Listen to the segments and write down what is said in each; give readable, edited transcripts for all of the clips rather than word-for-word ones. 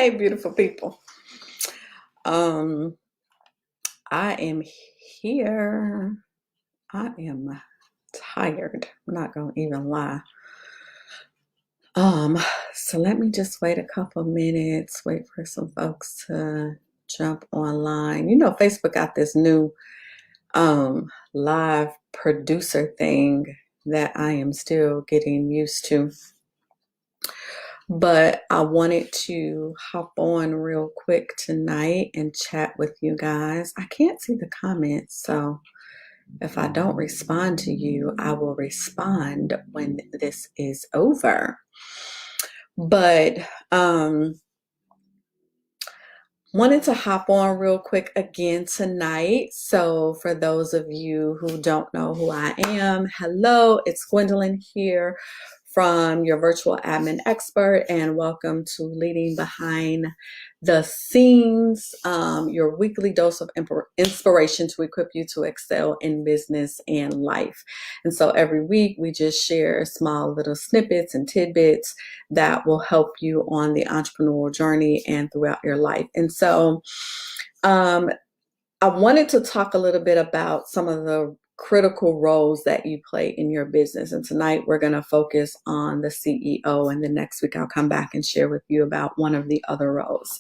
Hey, beautiful people. Um, I am here. I am tired. I'm not gonna even lie. Um, so let me just wait a couple minutes, wait for some folks to jump online. Facebook got this new live producer thing that I am still getting used to. But I wanted to hop on real quick tonight and chat with you guys. I can't see the comments, so if I don't respond to you, I will respond when this is over. But wanted to hop on real quick again tonight. So for those of you who don't know who I am, hello, it's Gwendolyn here from your virtual admin expert, and welcome to Leading Behind the Scenes, your weekly dose of inspiration to equip you to excel in business and life. And so every week we just share small little snippets and tidbits that will help you on the entrepreneurial journey and throughout your life. And so I wanted to talk a little bit about some of the critical roles that you play in your business. And tonight we're going to focus on the CEO, and the next week I'll come back and share with you about one of the other roles.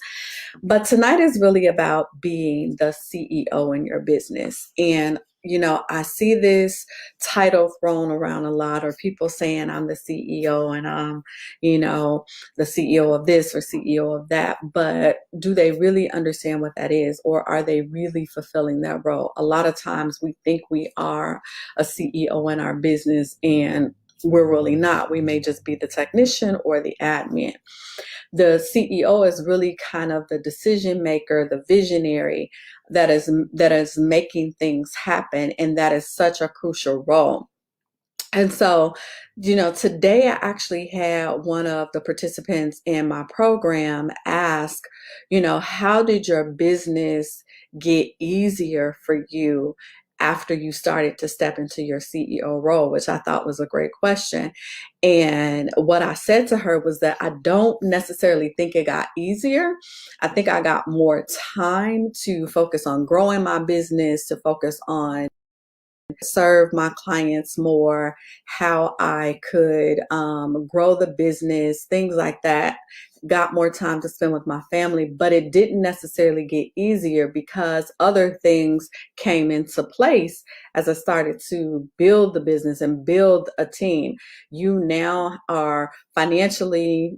But tonight is really about being the CEO in your business. And I see this title thrown around a lot, or people saying I'm the CEO and I'm, the CEO of this or CEO of that. But do they really understand what that is, or are they really fulfilling that role? A lot of times we think we are a CEO in our business, and we're really not. We may just be the technician or the admin. The CEO is really kind of the decision maker, the visionary that is making things happen, and that is such a crucial role. And so, today I actually had one of the participants in my program ask, how did your business get easier for you after you started to step into your CEO role, which I thought was a great question. And what I said to her was that I don't necessarily think it got easier. I think I got more time to focus on growing my business, to focus on serve my clients more, how I could grow the business, things like that. Got more time to spend with my family, but it didn't necessarily get easier because other things came into place as I started to build the business and build a team. You now are financially,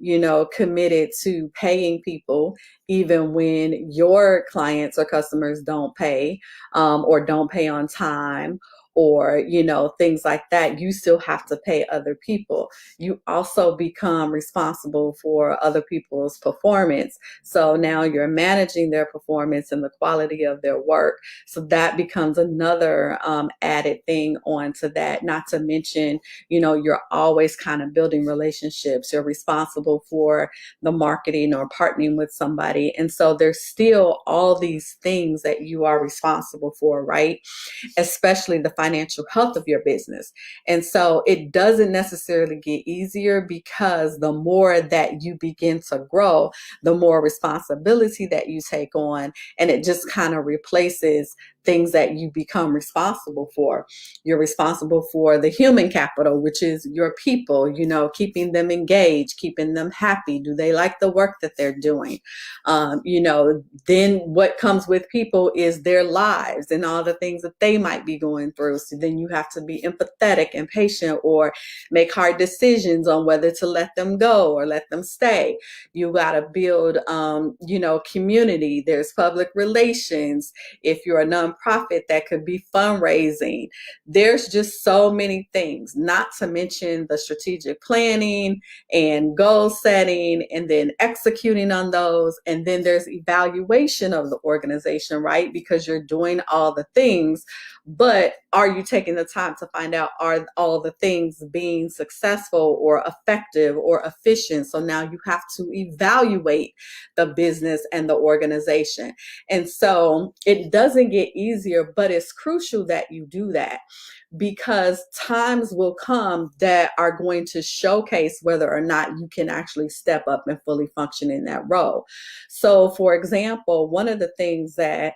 committed to paying people even when your clients or customers don't pay, or don't pay on time, or things like that. You still have to pay other people. You also become responsible for other people's performance, so now you're managing their performance and the quality of their work. So that becomes another added thing onto that. Not to mention, you're always kind of building relationships. You're responsible for the marketing or partnering with somebody, and so there's still all these things that you are responsible for, right? Especially the financial health of your business. And so it doesn't necessarily get easier, because the more that you begin to grow, the more responsibility that you take on, and it just kind of replaces things that you become responsible for. You're responsible for the human capital, which is your people, keeping them engaged, keeping them happy. Do they like the work that they're doing? Then what comes with people is their lives and all the things that they might be going through. So then you have to be empathetic and patient, or make hard decisions on whether to let them go or let them stay. You got to build, community. There's public relations. If you're a nonprofit, that could be fundraising. There's just so many things, not to mention the strategic planning and goal setting, and then executing on those. And then there's evaluation of the organization, right? Because you're doing all the things, but are you taking the time to find out, are all the things being successful or effective or efficient? So now you have to evaluate the business and the organization. And so it doesn't get easier, but it's crucial that you do that, because times will come that are going to showcase whether or not you can actually step up and fully function in that role. So, for example, one of the things that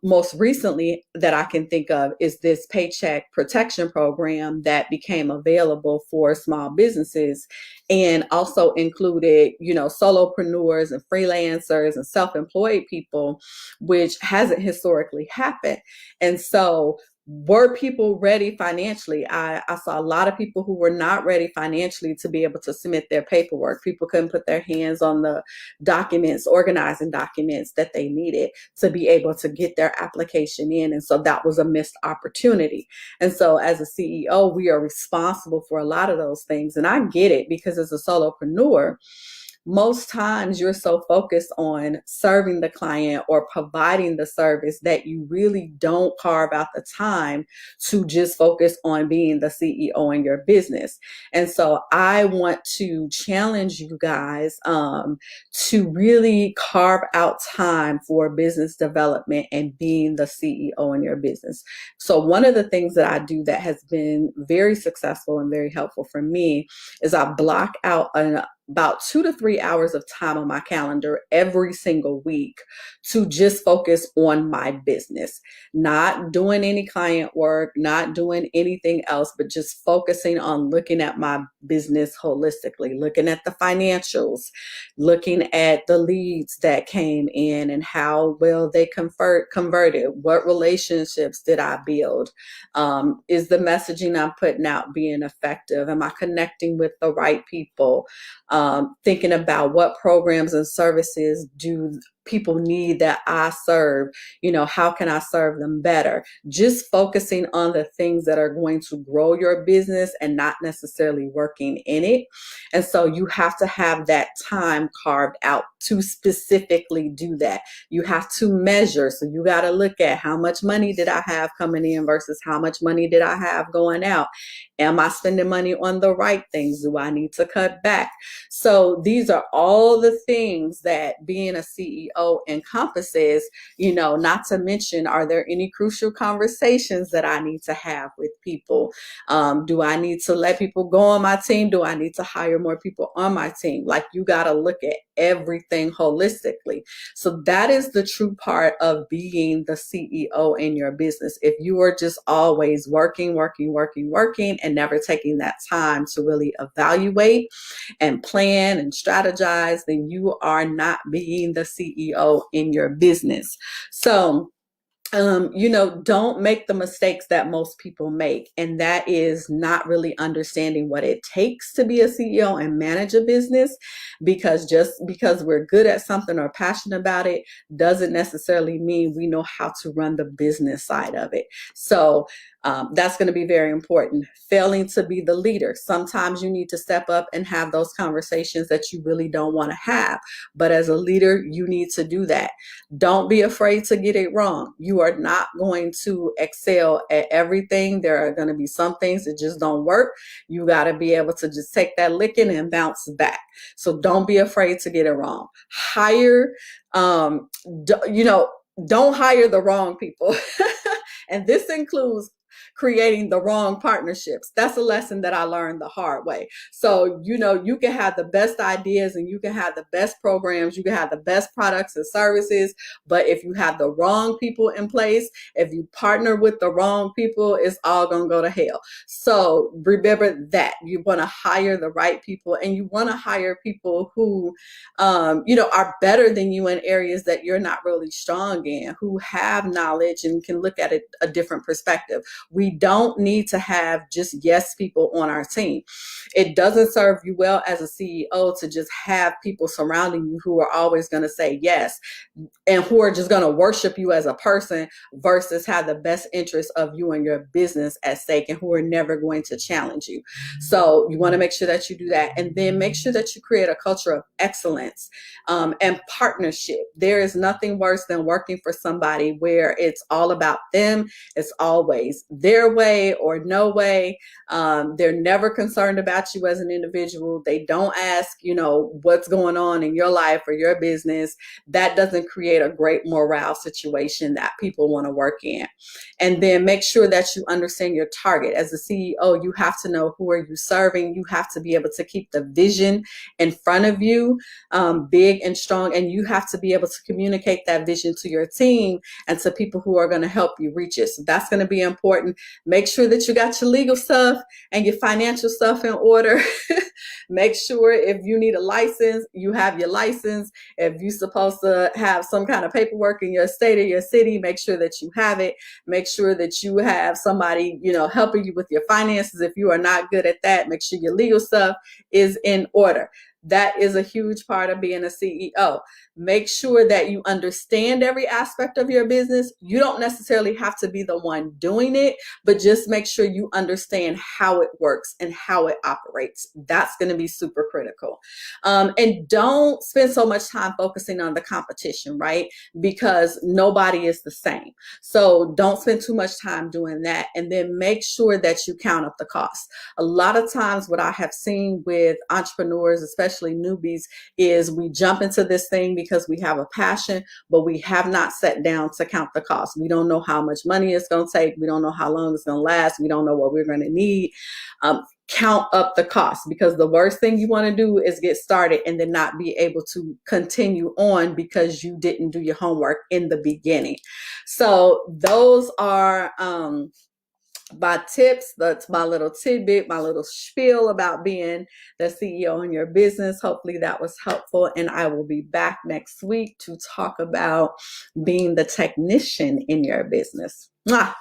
most recently that I can think of is this Paycheck Protection Program that became available for small businesses and also included, solopreneurs and freelancers and self-employed people, which hasn't historically happened. And so were people ready financially? I saw a lot of people who were not ready financially to be able to submit their paperwork. People couldn't put their hands on the documents, organizing documents that they needed to be able to get their application in. And so that was a missed opportunity. And so as a CEO, we are responsible for a lot of those things. And I get it, because as a solopreneur, most times you're so focused on serving the client or providing the service that you really don't carve out the time to just focus on being the CEO in your business. And so I want to challenge you guys to really carve out time for business development and being the CEO in your business. So one of the things that I do that has been very successful and very helpful for me is I block out about 2 to 3 hours of time on my calendar every single week to just focus on my business, not doing any client work, not doing anything else, but just focusing on looking at my business holistically, looking at the financials, looking at the leads that came in and how well they converted, what relationships did I build, is the messaging I'm putting out being effective, am I connecting with the right people, thinking about what programs and services do people need that I serve, how can I serve them better? Just focusing on the things that are going to grow your business and not necessarily working in it. And so you have to have that time carved out to specifically do that. You have to measure. So you got to look at how much money did I have coming in versus how much money did I have going out? Am I spending money on the right things? Do I need to cut back? So these are all the things that being a CEO encompasses, not to mention, are there any crucial conversations that I need to have with people? Do I need to let people go on my team? Do I need to hire more people on my team? Like, you got to look at everything holistically. So that is the true part of being the CEO in your business. If you are just always working, and never taking that time to really evaluate and plan and strategize, then you are not being the CEO in your business. So don't make the mistakes that most people make. And that is not really understanding what it takes to be a CEO and manage a business, because just because we're good at something or passionate about it doesn't necessarily mean we know how to run the business side of it. So that's going to be very important. Failing to be the leader. Sometimes you need to step up and have those conversations that you really don't want to have. But as a leader, you need to do that. Don't be afraid to get it wrong. You are not going to excel at everything. There are going to be some things that just don't work. You got to be able to just take that licking and bounce back. So don't be afraid to get it wrong. Don't hire the wrong people. And this includes creating the wrong partnerships. That's a lesson that I learned the hard way. So, you can have the best ideas and you can have the best programs, you can have the best products and services, but if you have the wrong people in place, if you partner with the wrong people, it's all going to go to hell. So remember that you want to hire the right people, and you want to hire people who, are better than you in areas that you're not really strong in, who have knowledge and can look at it a different perspective. We don't need to have just yes people on our team. It doesn't serve you well as a CEO to just have people surrounding you who are always going to say yes and who are just going to worship you as a person versus have the best interest of you and your business at stake, and who are never going to challenge you. So you want to make sure that you do that, and then make sure that you create a culture of excellence and partnership. There is nothing worse than working for somebody where it's all about them. It's always their their way or no way. They're never concerned about you as an individual. They don't ask, what's going on in your life or your business. That doesn't create a great morale situation that people want to work in. And then make sure that you understand your target. As a CEO, you have to know who are you serving. You have to be able to keep the vision in front of you, big and strong, and you have to be able to communicate that vision to your team and to people who are going to help you reach it. So that's going to be important. Make sure that you got your legal stuff and your financial stuff in order. Make sure if you need a license, you have your license. If you're supposed to have some kind of paperwork in your state or your city, make sure that you have it. Make sure that you have somebody, helping you with your finances. If you are not good at that, make sure your legal stuff is in order. That is a huge part of being a CEO. Make sure that you understand every aspect of your business. You don't necessarily have to be the one doing it, but just make sure you understand how it works and how it operates. That's going to be super critical. And don't spend so much time focusing on the competition, right? Because nobody is the same. So don't spend too much time doing that. And then make sure that you count up the cost. A lot of times what I have seen with entrepreneurs, especially newbies, is we jump into this thing because we have a passion, but we have not sat down to count the cost. We don't know how much money it's going to take. We don't know how long it's going to last. We don't know what we're going to need. Count up the cost, because the worst thing you want to do is get started and then not be able to continue on because you didn't do your homework in the beginning. So those are my tips. That's my little tidbit, my little spiel about being the CEO in your business. Hopefully that was helpful, and I will be back next week to talk about being the technician in your business. Mwah!